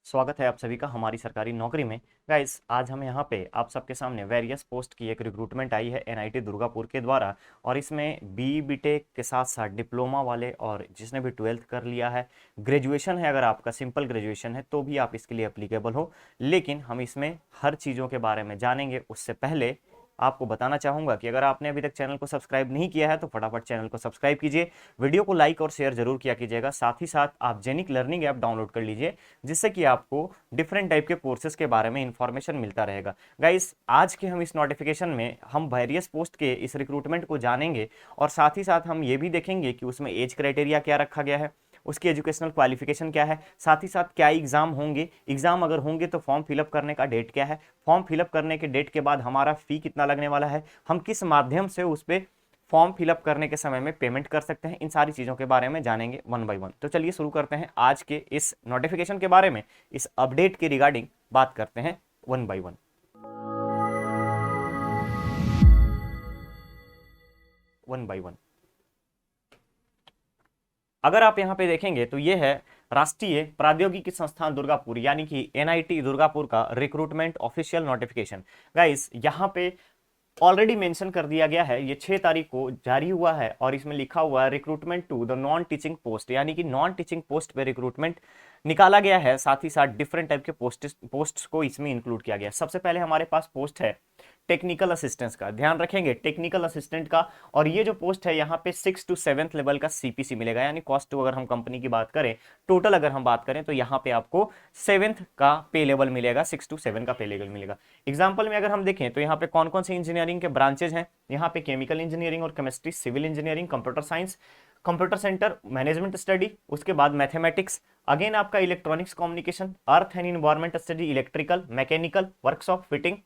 स्वागत है आप सभी का हमारी सरकारी नौकरी में। गाइस, आज हम यहाँ पे आप सबके सामने वेरियस पोस्ट की एक रिक्रूटमेंट आई है एनआईटी दुर्गापुर के द्वारा। और इसमें बी बीटेक के साथ साथ डिप्लोमा वाले और जिसने भी 12th कर लिया है, ग्रेजुएशन है, अगर आपका सिंपल ग्रेजुएशन है तो भी आप इसके लिए अप्लीकेबल हो। लेकिन हम इसमें हर चीज़ों के बारे में जानेंगे उससे पहले आपको बताना चाहूंगा कि अगर आपने अभी तक चैनल को सब्सक्राइब नहीं किया है तो फटाफट चैनल को सब्सक्राइब कीजिए, वीडियो को लाइक और शेयर जरूर किया कीजिएगा। साथ ही साथ आप जेनिक लर्निंग ऐप डाउनलोड कर लीजिए, जिससे कि आपको डिफरेंट टाइप के कोर्सेज के बारे में इंफॉर्मेशन मिलता रहेगा। गाइस, आज के हम इस नोटिफिकेशन में हम वेरियस पोस्ट के इस रिक्रूटमेंट को जानेंगे और साथ ही साथ हम ये भी देखेंगे कि उसमें एज क्राइटेरिया क्या रखा गया है, उसकी एजुकेशनल क्वालिफिकेशन क्या है, साथ ही साथ क्या एग्जाम होंगे, एग्जाम अगर होंगे तो फॉर्म फिलअप करने का डेट क्या है, फॉर्म फिलअप करने के डेट के बाद हमारा फी कितना लगने वाला है, हम किस माध्यम से उस पर फॉर्म फिलअप करने के समय में पेमेंट कर सकते हैं। इन सारी चीज़ों के बारे में जानेंगे वन बाय वन। तो चलिए शुरू करते हैं आज के इस नोटिफिकेशन के बारे में, इस अपडेट के रिगार्डिंग बात करते हैं one by one. One by one अगर आप यहाँ पे देखेंगे तो ये है राष्ट्रीय प्रौद्योगिकी संस्थान दुर्गापुर यानी कि एनआईटी दुर्गापुर का रिक्रूटमेंट ऑफिशियल नोटिफिकेशन। गाइस, यहाँ पे ऑलरेडी मेंशन कर दिया गया है, ये 6 तारीख को जारी हुआ है और इसमें लिखा हुआ है recruitment to the non teaching post, यानी कि नॉन टीचिंग पोस्ट पे रिक्रूटमेंट निकाला गया है। साथ ही साथ डिफरेंट टाइप के पोस्ट्स को इसमें इंक्लूड किया गया है। सबसे पहले हमारे पास पोस्ट है टेक्निकल असिस्टेंस का, ध्यान रखेंगे टेक्निकल असिस्टेंट का। और ये जो पोस्ट है यहाँ पे 6 to 7th लेवल का सीपीसी मिलेगा, यानी कॉस्ट टू अगर हम कंपनी की बात करें, टोटल अगर हम बात करें तो यहाँ पे आपको 7th का पे लेवल मिलेगा, 6 to 7 का पे लेवल मिलेगा। एग्जाम्पल में अगर हम देखें तो यहाँ पे कौन कौन से इंजीनियरिंग के ब्रांचेज हैं, यहाँ पे केमिकल इंजीनियरिंग और chemistry, civil engineering, computer science, computer centre, management study, उसके बाद मैथमेटिक्स, अगेन आपका electronics communication, earth and environment study, electrical, mechanical, workshop, fitting,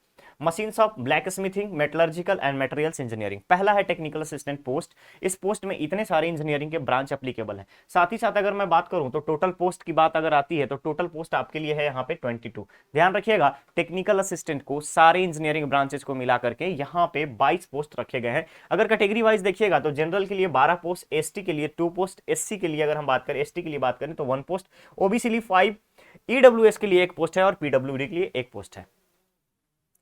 machines of blacksmithing, metallurgical and materials engineering. पहला है technical assistant post. इस post में इतने सारे engineering के ब्रांच एप्लीकेबल हैं। साथ ही साथ अगर मैं बात करूं तो टोटल पोस्ट की बात अगर आती है तो टोटल पोस्ट आपके लिए है यहाँ पे 22। ध्यान रखिएगा, टेक्निकल असिस्टेंट को सारे इंजीनियरिंग ब्रांचेस को मिला करके यहाँ पे 22 पोस्ट रखे गए हैं। अगर कैटेगरी वाइज देखिएगा तो जनरल के लिए 12 पोस्ट, एसटी के लिए 2 पोस्ट, एससी के लिए अगर हम बात करें, एसटी के लिए बात करें तो 1 पोस्ट, ओबीसी लिए 5, ईडब्ल्यूएस के लिए 1 पोस्ट है और पीडब्ल्यूडी के लिए 1 पोस्ट है।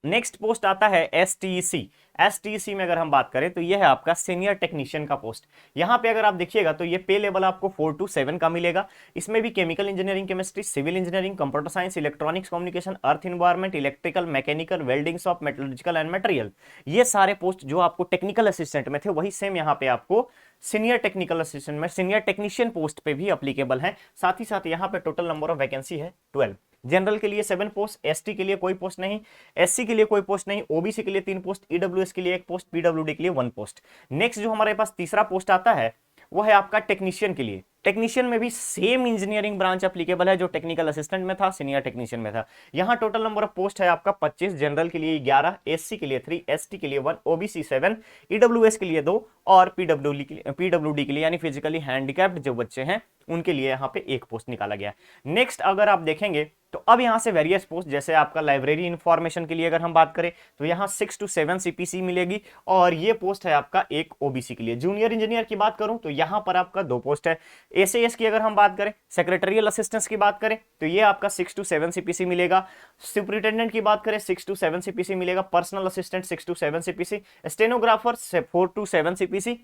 नेक्स्ट पोस्ट आता है एसटीसी। एसटीसी में अगर हम बात करें तो यह है आपका सीनियर टेक्नीशियन का पोस्ट। यहां पे अगर आप देखिएगा तो ये पे लेवल आपको 4 to 7 का मिलेगा। इसमें भी chemical engineering, chemistry, civil engineering, computer science, electronics communication, earth environment, electrical, mechanical, welding shop, metallurgical and material, ये सारे पोस्ट जो आपको टेक्निकल असिस्टेंट में थे वही सेम यहाँ पे आपको सीनियर टेक्निकल असिस्टेंट में सीनियर टेक्नीशियन पोस्ट पे भी अप्लीकेबल है। साथ ही साथ यहाँ पे टोटल नंबर ऑफ वैकेंसी है 12। जनरल के लिए 7 पोस्ट, एसटी के लिए कोई पोस्ट नहीं, एससी के लिए कोई पोस्ट नहीं, ओबीसी के लिए 3 पोस्ट, ईडब्ल्यूएस के लिए 1 पोस्ट, पीडब्ल्यूडी के लिए 1 पोस्ट। नेक्स्ट जो हमारे पास तीसरा पोस्ट आता है वो है आपका टेक्नीशियन के लिए। टेक्नीशियन में भी सेम इंजीनियरिंग ब्रांच एप्लीकेबल है जो टेक्निकल असिस्टेंट में था, सीनियर टेक्नीशियन में था। यहां टोटल नंबर ऑफ पोस्ट है आपका 25, जनरल के लिए 11, एससी के लिए 3, एसटी के लिए 1, ओबीसी 7, ईडब्ल्यूएस के लिए 2 और पीडब्ल्यूडी के लिए यानी फिजिकली हैंडिकैप्ड जो बच्चे हैं उनके लिए यहाँ पे 1 पोस्ट निकाला गया। नेक्स्ट अगर आप देखेंगे तो अब यहां से वेरियस पोस्ट, जैसे आपका लाइब्रेरी इंफॉर्मेशन के लिए अगर हम बात करें तो यहां 6 to 7 सीपीसी मिलेगी और ये पोस्ट है आपका एक ओबीसी के लिए। जूनियर इंजीनियर की बात करूं तो यहां पर आपका 2 पोस्ट है। एसएएस की अगर हम बात करें, सेक्रेटरियल असिस्टेंस की बात करें तो ये आपका 6 to 7 सीपीसी मिलेगा। सुपरिटेंडेंट की बात करें 6 to 7 सीपीसी मिलेगा। Personal assistant 6 to 7 CPC, stenographer 4 to 7 CPC,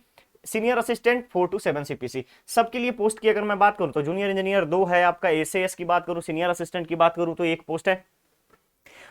senior assistant 4 to 7 CPC. सबके लिए पोस्ट की अगर मैं बात करूं तो जूनियर इंजीनियर 2 है आपका, एसएएस की बात करूं, सीनियर असिस्टेंट की बात करूं तो 1 पोस्ट है।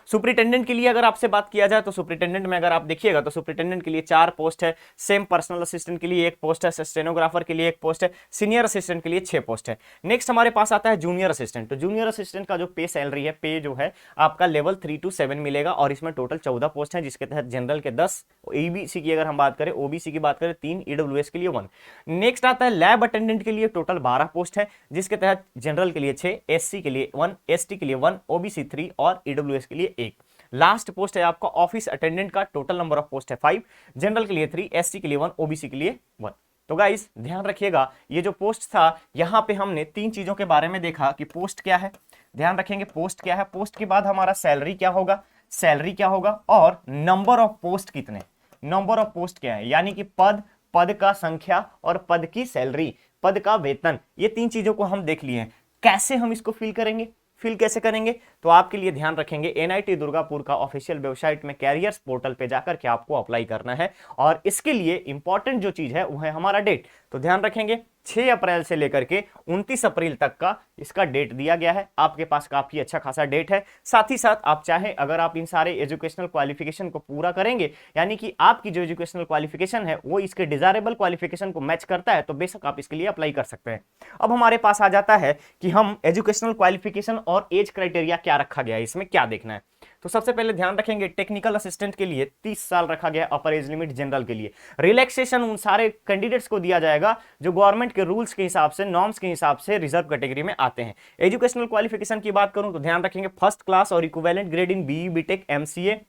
सुपरिटेंडेंट के लिए अगर आपसे बात किया जाए तो सुपरिटेंडेंट में अगर आप देखिएगा तो सुपरिटेंडेंट के लिए 4 पोस्ट है। सेम पर्सनल असिस्टेंट के लिए 1 पोस्ट है, स्टेनोग्राफर के लिए 1 पोस्ट है, सीनियर असिस्टेंट के लिए 6 पोस्ट है। नेक्स्ट हमारे पास आता है जूनियर असिस्टेंट। तो जूनियर असिस्टेंट का जो पे सैलरी है, पे जो है आपका लेवल 3 to 7 मिलेगा और इसमें टोटल 14 पोस्ट है, जिसके तहत जनरल के 10, ईबीसी की अगर हम बात करें, ओबीसी की बात करें 3, ईडब्ल्यूएस के लिए 1। नेक्स्ट आता है लैब अटेंडेंट के लिए टोटल 12 पोस्ट है, जिसके तहत जनरल के लिए 6, एससी के लिए 1, एसटी के लिए 1, ओबीसी 3 और ईडब्ल्यूएस के लिए 1। लास्ट पोस्ट है आपका ऑफिस अटेंडेंट का, टोटल नंबर ऑफ पोस्ट है 5, जनरल के लिए 3, एससी के लिए 1, ओबीसी के लिए 1। तो गाइस ध्यान रखिएगा, ये जो पोस्ट था यहां पे हमने 3 चीजों के बारे में देखा कि पोस्ट क्या है। ध्यान रखेंगे पोस्ट क्या है, पोस्ट के बाद हमारा सैलरी क्या होगा, सैलरी क्या होगा और नंबर ऑफ पोस्ट कितने, नंबर ऑफ पोस्ट क्या है, यानी कि पद, पद का संख्या और पद की सैलरी, पद का वेतन। ये 3 चीजों को हम देख लिए। कैसे हम इसको फिल करेंगे, फिल कैसे करेंगे, तो आपके लिए ध्यान रखेंगे एनआईटी दुर्गापुर का ऑफिशियल वेबसाइट में कैरियर्स पोर्टल पे जाकर के आपको अप्लाई करना है। और इसके लिए इंपॉर्टेंट जो चीज है वो है हमारा डेट। तो ध्यान रखेंगे 6 अप्रैल से लेकर के 29 अप्रैल तक का इसका डेट दिया गया है। आपके पास काफी अच्छा खासा डेट है। साथ ही साथ आप चाहे अगर आप इन सारे एजुकेशनल क्वालिफिकेशन को पूरा करेंगे, यानी कि आपकी जो एजुकेशनल क्वालिफिकेशन है वो इसके डिजायरेबल क्वालिफिकेशन को मैच करता है, तो बेशक आप इसके लिए अप्लाई कर सकते हैं। अब हमारे पास आ जाता है कि हम एजुकेशनल क्वालिफिकेशन और एज क्राइटेरिया क्या रखा गया है, इसमें क्या देखना है। तो सबसे पहले ध्यान रखेंगे टेक्निकल असिस्टेंट के लिए 30 साल रखा गया अपर एज लिमिट। जनरल के लिए रिलैक्सेशन उन सारे कैंडिडेट्स को दिया जाएगा जो गवर्नमेंट के रूल्स के हिसाब से, नॉर्म्स के हिसाब से रिजर्व कैटेगरी में आते हैं। एजुकेशनल क्वालिफिकेशन की बात करूं तो ध्यान रखेंगे फर्स्ट क्लास और equivalent grade in BE BTech MCA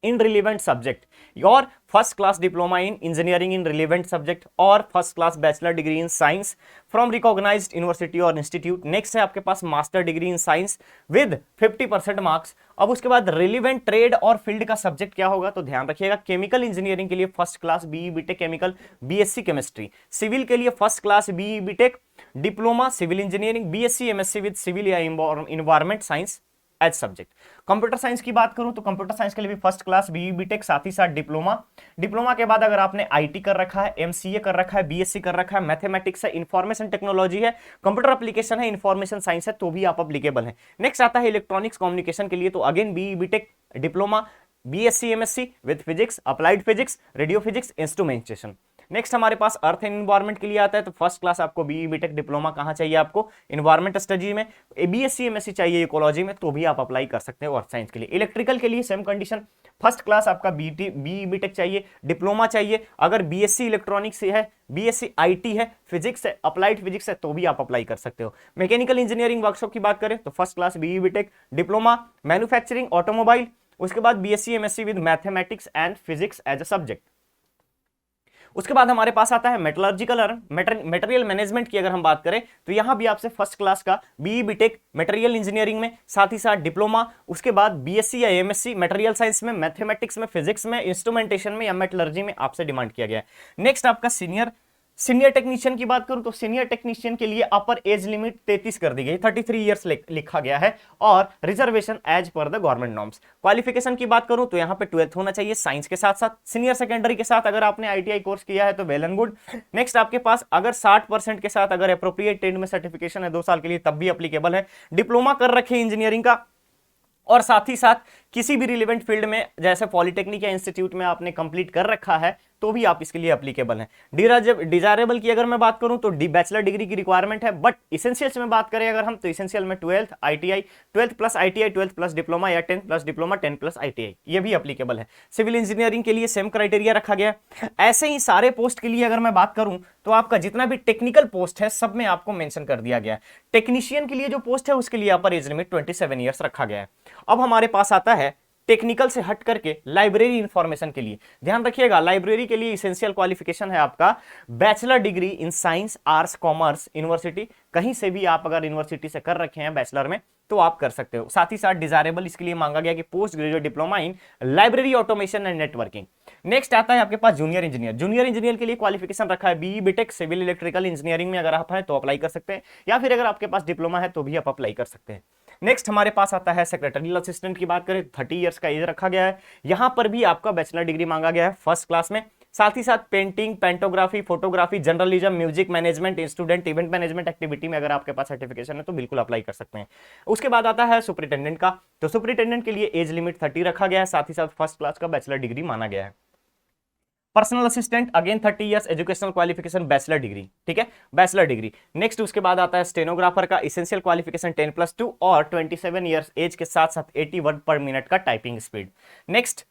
in relevant subject और first class diploma in engineering in relevant subject और first class bachelor degree in science from recognised university और इंस्टीट्यूट। नेक्स्ट है आपके पास master degree in science with 50% marks. अब उसके बाद relevant trade और फील्ड का सब्जेक्ट क्या होगा, तो ध्यान रखिएगा केमिकल इंजीनियरिंग के लिए first class BE BTech chemical BSc chemistry, civil के लिए first class BE BTech diploma civil engineering BSc MSc with civil या environment science as subject. Computer science की बात करूं तो कंप्यूटर साइंस के लिए भी फर्स्ट क्लास बीई बीटेक, साथ ही साथ डिप्लोमा के बाद अगर आपने आईटी कर रखा है, एमसीए कर रखा है, बीएससी कर रखा है, मैथमेटिक्स है, इंफॉर्मेशन टेक्नोलॉजी है, कंप्यूटर एप्लीकेशन है, इंफॉर्मेशन साइंस है, तो भी आप अप्लीकेबल है। नेक्स्ट आता है इलेक्ट्रॉनिक्स कम्युनिकेशन के लिए, तो again BE BTech diploma BSc MSc with physics, applied physics, radio physics, instrumentation. Next हमारे पास अर्थ एंड एनवायरमेंट के लिए आता है, तो फर्स्ट क्लास आपको बीई बीटेक डिप्लोमा कहां चाहिए, आपको इन्वायरमेंट स्टडी में, बीएससी एमएससी चाहिए इकोलॉजी में, तो भी आप अप्लाई कर सकते हैं अर्थ साइंस के लिए। इलेक्ट्रिकल के लिए सेम कंडीशन, फर्स्ट क्लास आपका बीई बीटेक चाहिए, डिप्लोमा चाहिए, अगर बीएससी इलेक्ट्रॉनिक्स है, बीएससी आईटी है, फिजिक्स है, अप्लाइड फिजिक्स है, तो भी आप अप्लाई कर सकते हो। मैकेनिकल इंजीनियरिंग वर्कशॉप की बात करें तो first class BE BTech diploma manufacturing automobile, उसके बाद BSc MSc with mathematics and physics as a subject. उसके बाद हमारे पास आता है मेटलर्जिकल मटेरियल मैनेजमेंट की अगर हम बात करें तो यहां भी आपसे फर्स्ट क्लास का बीई बीटेक मटेरियल इंजीनियरिंग में, साथ ही साथ डिप्लोमा, उसके बाद बीएससी या एमएससी मटेरियल साइंस में, मैथमेटिक्स में, फिजिक्स में, इंस्ट्रूमेंटेशन में या मेटलर्जी में आपसे डिमांड किया गया है। नेक्स्ट आपका सीनियर टेक्नीशियन की बात करूं तो सीनियर टेक्नीशियन के लिए अपर एज लिमिट 33 कर दी गई, 33 ईयर्स लिखा गया है और reservation as per the government norms. Qualification की बात करूं तो यहां पे 12th होना चाहिए साइंस के साथ साथ, सीनियर सेकेंडरी के साथ अगर आपने आईटीआई कोर्स किया है तो वेल एंड गुड। नेक्स्ट आपके पास अगर 60% के साथ अगर एप्रोप्रिएट ट्रेड में सर्टिफिकेशन है 2 साल के लिए तब भी अप्लीकेबल है। डिप्लोमा कर रखे इंजीनियरिंग का और साथ ही साथ किसी भी रिलेवेंट फील्ड में जैसे पॉलिटेक्निक या इंस्टीट्यूट में आपने कंप्लीट कर रखा है तो भी आप इसके लिए एप्लीकेबल हैं। डिजायरेबल की अगर मैं बात करूं तो बैचलर डिग्री की रिक्वायरमेंट है, बट इसेंशियल्स में बात करें अगर हम तो इसेंशियल में 12th ITI, 12th plus ITI, 12th plus diploma या 10th plus diploma, 10 plus ITI, ये भी एप्लीकेबल है। सिविल इंजीनियरिंग के लिए सेम क्राइटेरिया रखा गया है। ऐसे ही सारे पोस्ट के लिए अगर मैं बात करूं तो आपका जितना भी टेक्निकल पोस्ट है सब में आपको मेंशन कर दिया गया है। टेक्नीशियन के लिए जो पोस्ट है उसके लिए अपर एज लिमिट 27 ईयर्स रखा गया है। अब हमारे पास आता है टेक्निकल से हट करके लाइब्रेरी इंफॉर्मेशन के लिए। ध्यान रखिएगा लाइब्रेरी के लिए इसेंशियल क्वालिफिकेशन है आपका bachelor degree in science, arts, commerce, university, कहीं से भी आप अगर यूनिवर्सिटी से कर रखे हैं बैचलर में तो आप कर सकते हो। साथ ही साथ डिजायरेबल इसके लिए मांगा गया कि post graduate diploma in library automation and networking. Next आता है आपके पास जूनियर इंजीनियर। जूनियर इंजीनियर के लिए क्वालिफिकेशन रखा है BE BTech civil electrical engineering में अगर आप हैं तो अप्लाई कर सकते हैं, या फिर अगर आपके पास डिप्लोमा है तो भी आप अप्लाई कर सकते हैं। नेक्स्ट हमारे पास आता है सेक्रेटरियल असिस्टेंट की बात करें 30 इयर्स का एज रखा गया है। यहां पर भी आपका बैचलर डिग्री मांगा गया है फर्स्ट क्लास में। साथ ही साथ painting, pantography, photography, journalism, music management, student event management activity में अगर आपके पास सर्टिफिकेशन है तो बिल्कुल अप्लाई कर सकते हैं। उसके बाद आता है सुपरिटेंडेंट का, तो सुपरिटेंडेंट के लिए एज लिमिट 30 रखा गया है, साथ ही साथ फर्स्ट क्लास का बैचलर डिग्री माना गया है। Personal assistant again 30 years, educational qualification bachelor degree, ठीक है, बैचलर डिग्री। नेक्स्ट उसके बाद आता है स्टेनोग्राफर का इसेंशियल क्वालिफिकेशन 10+2 और 27 इयर्स एज के साथ साथ 80 वर्ड पर मिनट का typing speed. Next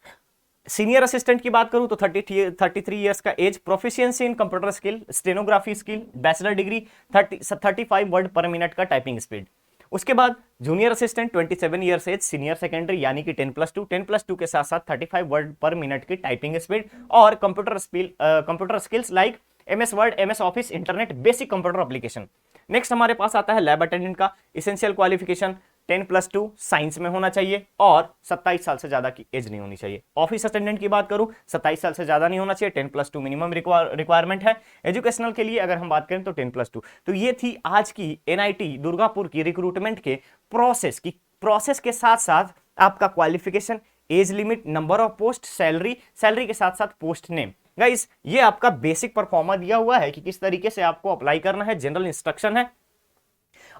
senior assistant की बात करूं तो 33 इयर्स का age, proficiency in computer skill, stenography skill, bachelor degree, 35 word per minute का टाइपिंग स्पीड। उसके बाद junior assistant 27 years age, senior secondary यानी कि 10+2 के साथ साथ 35 वर्ड पर मिनट की टाइपिंग स्पीड और computer skills like MS word, MS office, internet, basic computer application. Next हमारे पास आता है लैब अटेंडेंट का इसेंशियल क्वालिफिकेशन 10+2 साइंस में होना चाहिए और 27 साल से ज्यादा की एज नहीं होनी चाहिए। ऑफिस अटेंडेंट की बात करूं 27 साल से ज्यादा नहीं होना चाहिए, 10+2 मिनिमम रिक्वायरमेंट है। एजुकेशनल के लिए अगर हम बात करें तो 10+2। तो ये थी आज की एनआईटी दुर्गापुर की रिक्रूटमेंट के प्रोसेस के साथ साथ आपका qualification, age limit, number of post, salary के साथ साथ पोस्ट नेम। गाइस ये आपका बेसिक परफॉर्मा दिया हुआ है कि किस तरीके से आपको अप्लाई करना है, जनरल इंस्ट्रक्शन है।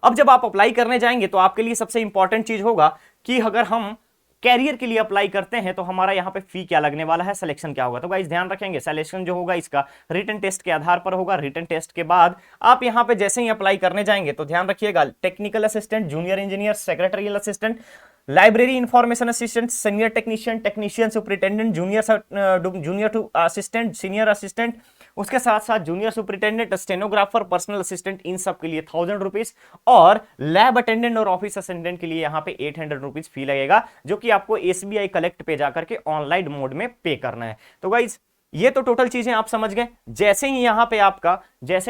अब जब आप अप्लाई करने जाएंगे तो आपके लिए सबसे इंपॉर्टेंट चीज होगा कि अगर हम कैरियर के लिए अप्लाई करते हैं तो हमारा यहाँ पे फी क्या लगने वाला है, सिलेक्शन क्या होगा। तो गाइस ध्यान रखेंगे, सिलेक्शन जो होगा इसका रिटन टेस्ट के आधार पर होगा। रिटन टेस्ट के बाद आप यहाँ पे जैसे ही अप्लाई करने जाएंगे तो ध्यान रखिएगा, technical assistant, junior engineer, secretarial assistant, library information assistant, senior technician superintendent, junior two assistant, senior assistant, उसके साथ साथ junior superintendent, stenographer, personal assistant, इन सब के लिए 1000 रुपीज, और लैब अटेंडेंट और ऑफिस असिस्टेंट के लिए यहाँ पे 800 रुपीज फी लगेगा, जो कि आपको एसबीआई कलेक्ट पे जाकर के ऑनलाइन मोड में पे करना है। तो गाइज ये तो टोटल चीजें आप समझ गए। जैसे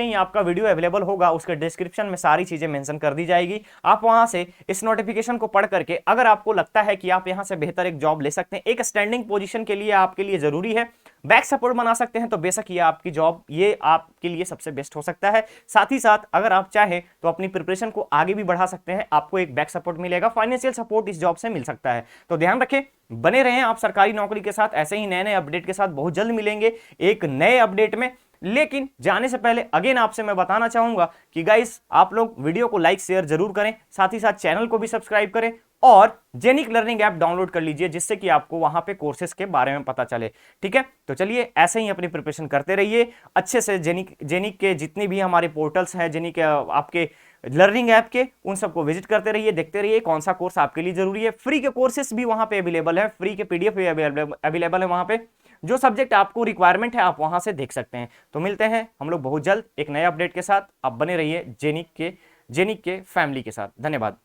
ही आपका वीडियो अवेलेबल होगा उसके डिस्क्रिप्शन में सारी चीजें मेंशन कर दी जाएगी। आप वहां से इस नोटिफिकेशन को पढ़ करके अगर आपको लगता है कि आप यहां से बेहतर एक जॉब ले सकते हैं, एक स्टैंडिंग पोजीशन के लिए आपके लिए जरूरी है, बैक सपोर्ट बना सकते हैं, तो बेशक ये आपकी जॉब, ये आपके लिए सबसे बेस्ट हो सकता है। साथ ही साथ अगर आप चाहें तो अपनी प्रिपरेशन को आगे भी बढ़ा सकते हैं, आपको एक बैक सपोर्ट मिलेगा, फाइनेंशियल सपोर्ट इस जॉब से मिल सकता है। तो ध्यान रखें, बने रहें आप सरकारी नौकरी के साथ, ऐसे ही नए नए अपडेट के साथ बहुत जल्द मिलेंगे एक नए अपडेट में। लेकिन जाने से पहले अगेन आपसे मैं बताना चाहूंगा कि गाइस आप लोग वीडियो को लाइक शेयर जरूर करें, साथ ही साथ चैनल को भी सब्सक्राइब करें और जेनिक लर्निंग ऐप डाउनलोड कर लीजिए, जिससे कि आपको वहां पे कोर्सेज के बारे में पता चले। ठीक है, तो चलिए ऐसे ही अपनी प्रिपरेशन करते रहिए अच्छे से। जेनिक के जितने भी हमारे पोर्टल्स हैं, जेनिक आपके लर्निंग ऐप के, उन सबको विजिट करते रहिए, देखते रहिए कौन सा कोर्स आपके लिए जरूरी है। फ्री के कोर्सेस भी वहां पे अवेलेबल है, फ्री के पीडीएफ भी अवेलेबल है वहां पे, जो सब्जेक्ट आपको रिक्वायरमेंट है आप वहां से देख सकते हैं। तो मिलते हैं हम लोग बहुत जल्द एक नए अपडेट के साथ। आप बने रहिए जेनिक के फैमिली के साथ। धन्यवाद।